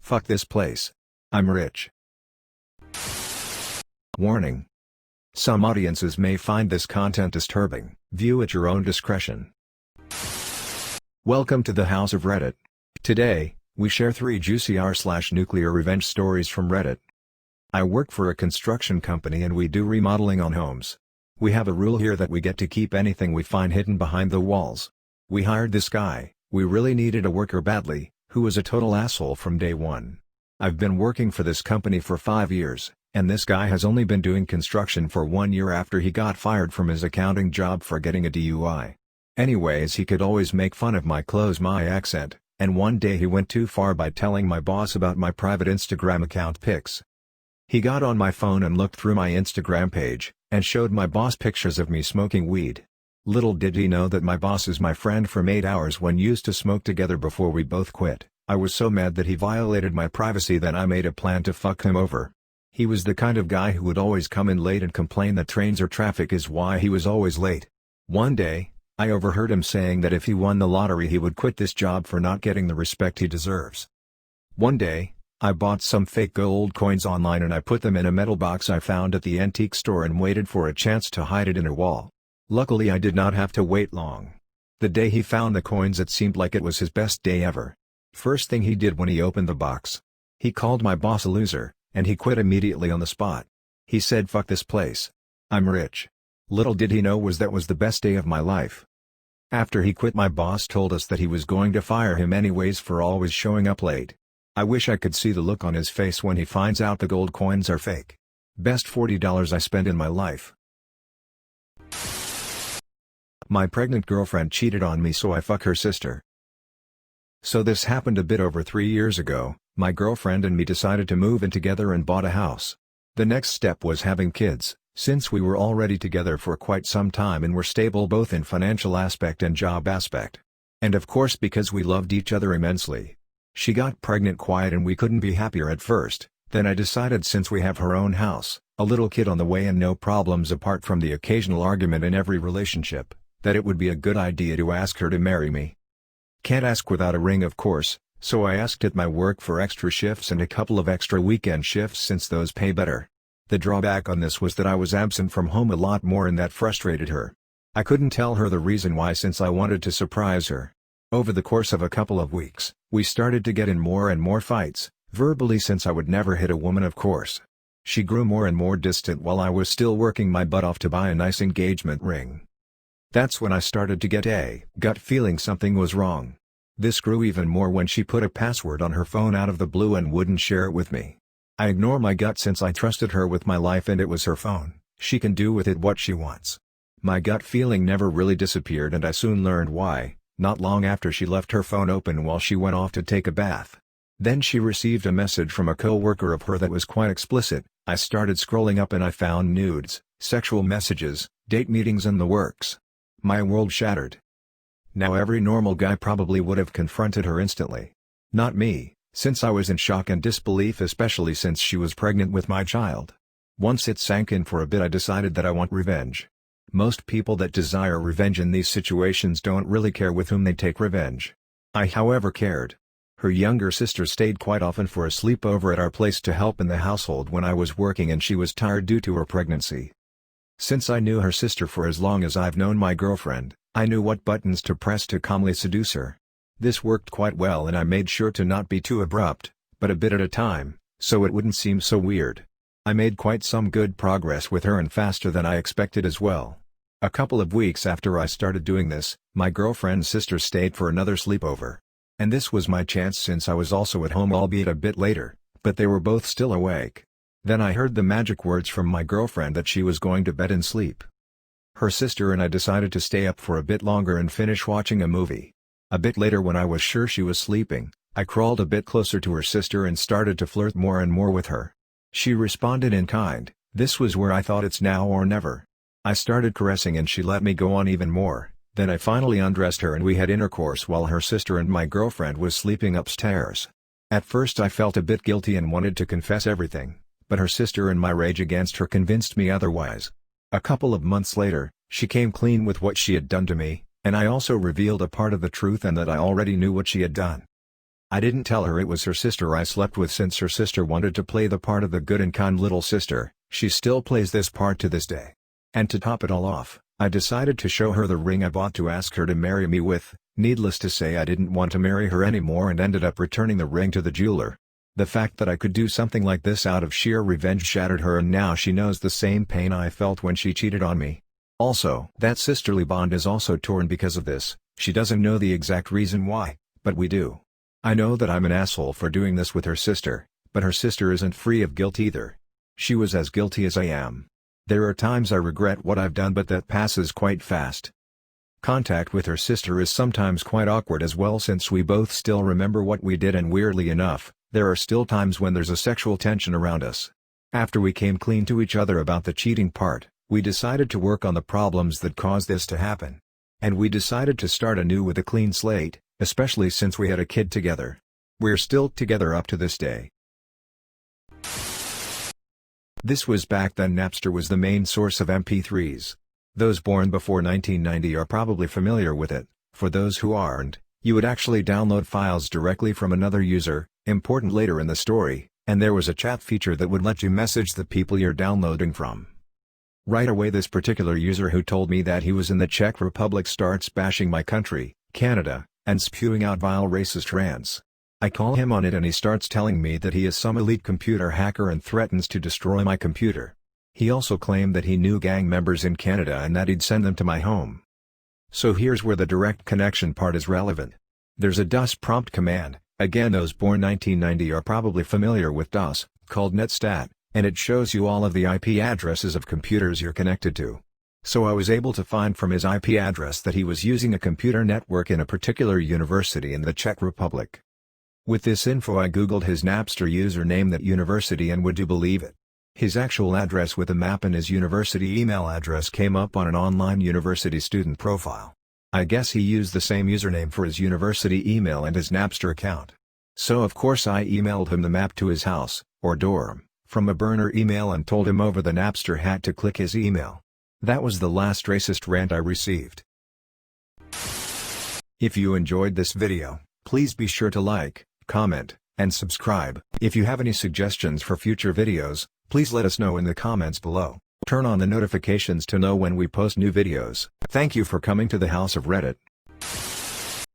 Fuck this place. I'm rich. Warning. Some audiences may find this content disturbing. View at your own discretion. Welcome to the House of Reddit. Today, we share 3 juicy r/nuclear revenge stories from Reddit. I work for a construction company and we do remodeling on homes. We have a rule here that we get to keep anything we find hidden behind the walls. We hired this guy, we really needed a worker badly, who was a total asshole from day one. I've been working for this company for 5 years, and this guy has only been doing construction for 1 year after he got fired from his accounting job for getting a DUI. Anyways, he could always make fun of my clothes, my accent, and one day he went too far by telling my boss about my private Instagram account pics. He got on my phone and looked through my Instagram page, and showed my boss pictures of me smoking weed. Little did he know that my boss is my friend from 8 hours when used to smoke together before we both quit. I was so mad that he violated my privacy that I made a plan to fuck him over. He was the kind of guy who would always come in late and complain that trains or traffic is why he was always late. One day, I overheard him saying that if he won the lottery he would quit this job for not getting the respect he deserves. One day, I bought some fake gold coins online and I put them in a metal box I found at the antique store and waited for a chance to hide it in a wall. Luckily I did not have to wait long. The day he found the coins it seemed like it was his best day ever. First thing he did when he opened the box. He called my boss a loser, and he quit immediately on the spot. He said, "Fuck this place. I'm rich." Little did he know that was the best day of my life. After he quit, my boss told us that he was going to fire him anyways for always showing up late. I wish I could see the look on his face when he finds out the gold coins are fake. Best $40 I spent in my life. My pregnant girlfriend cheated on me, so I fuck her sister. So this happened a bit over 3 years ago. My girlfriend and me decided to move in together and bought a house. The next step was having kids, since we were already together for quite some time and were stable both in financial aspect and job aspect. And of course because we loved each other immensely. She got pregnant quiet and we couldn't be happier at first. Then I decided, since we have her own house, a little kid on the way and no problems apart from the occasional argument in every relationship, that it would be a good idea to ask her to marry me. Can't ask without a ring, of course. So I asked at my work for extra shifts and a couple of extra weekend shifts since those pay better. The drawback on this was that I was absent from home a lot more and that frustrated her. I couldn't tell her the reason why since I wanted to surprise her. Over the course of a couple of weeks, we started to get in more and more fights, verbally, since I would never hit a woman, of course. She grew more and more distant while I was still working my butt off to buy a nice engagement ring. That's when I started to get a gut feeling something was wrong. This grew even more when she put a password on her phone out of the blue and wouldn't share it with me. I ignore my gut since I trusted her with my life and it was her phone. She can do with it what she wants. My gut feeling never really disappeared and I soon learned why, not long after she left her phone open while she went off to take a bath. Then she received a message from a co-worker of her that was quite explicit. I started scrolling up and I found nudes, sexual messages, date meetings and the works. My world shattered. Now every normal guy probably would have confronted her instantly. Not me, since I was in shock and disbelief, especially since she was pregnant with my child. Once it sank in for a bit, I decided that I want revenge. Most people that desire revenge in these situations don't really care with whom they take revenge. I, however, cared. Her younger sister stayed quite often for a sleepover at our place to help in the household when I was working and she was tired due to her pregnancy. Since I knew her sister for as long as I've known my girlfriend, I knew what buttons to press to calmly seduce her. This worked quite well and I made sure to not be too abrupt, but a bit at a time, so it wouldn't seem so weird. I made quite some good progress with her and faster than I expected as well. A couple of weeks after I started doing this, my girlfriend's sister stayed for another sleepover. And this was my chance since I was also at home, albeit a bit later, but they were both still awake. Then I heard the magic words from my girlfriend that she was going to bed and sleep. Her sister and I decided to stay up for a bit longer and finish watching a movie. A bit later, when I was sure she was sleeping, I crawled a bit closer to her sister and started to flirt more and more with her. She responded in kind. This was where I thought, it's now or never. I started caressing and she let me go on even more. Then I finally undressed her and we had intercourse while her sister and my girlfriend was sleeping upstairs. At first I felt a bit guilty and wanted to confess everything, but her sister and my rage against her convinced me otherwise. A couple of months later, she came clean with what she had done to me, and I also revealed a part of the truth and that I already knew what she had done. I didn't tell her it was her sister I slept with since her sister wanted to play the part of the good and kind little sister. She still plays this part to this day. And to top it all off, I decided to show her the ring I bought to ask her to marry me with. Needless to say, I didn't want to marry her anymore and ended up returning the ring to the jeweler. The fact that I could do something like this out of sheer revenge shattered her, and now she knows the same pain I felt when she cheated on me. Also, that sisterly bond is also torn because of this. She doesn't know the exact reason why, but we do. I know that I'm an asshole for doing this with her sister, but her sister isn't free of guilt either. She was as guilty as I am. There are times I regret what I've done, but that passes quite fast. Contact with her sister is sometimes quite awkward as well, since we both still remember what we did, and weirdly enough, there are still times when there's a sexual tension around us. After we came clean to each other about the cheating part, we decided to work on the problems that caused this to happen. And we decided to start anew with a clean slate, especially since we had a kid together. We're still together up to this day. This was back then Napster was the main source of MP3s. Those born before 1990 are probably familiar with it. For those who aren't, you would actually download files directly from another user, important later in the story, and there was a chat feature that would let you message the people you're downloading from. Right away, this particular user who told me that he was in the Czech Republic starts bashing my country, Canada, and spewing out vile racist rants. I call him on it and he starts telling me that he is some elite computer hacker and threatens to destroy my computer. He also claimed that he knew gang members in Canada and that he'd send them to my home. So here's where the direct connection part is relevant. There's a DOS prompt command, again those born 1990 are probably familiar with DOS, called netstat, and it shows you all of the IP addresses of computers you're connected to. So I was able to find from his IP address that he was using a computer network in a particular university in the Czech Republic. With this info I googled his Napster username, that university, and would you believe it? His actual address with a map and his university email address came up on an online university student profile. I guess he used the same username for his university email and his Napster account. So of course I emailed him the map to his house, or dorm, from a burner email and told him over the Napster hat to click his email. That was the last racist rant I received. If you enjoyed this video, please be sure to like, comment, and subscribe. If you have any suggestions for future videos, please let us know in the comments below. Turn on the notifications to know when we post new videos. Thank you for coming to the House of Reddit.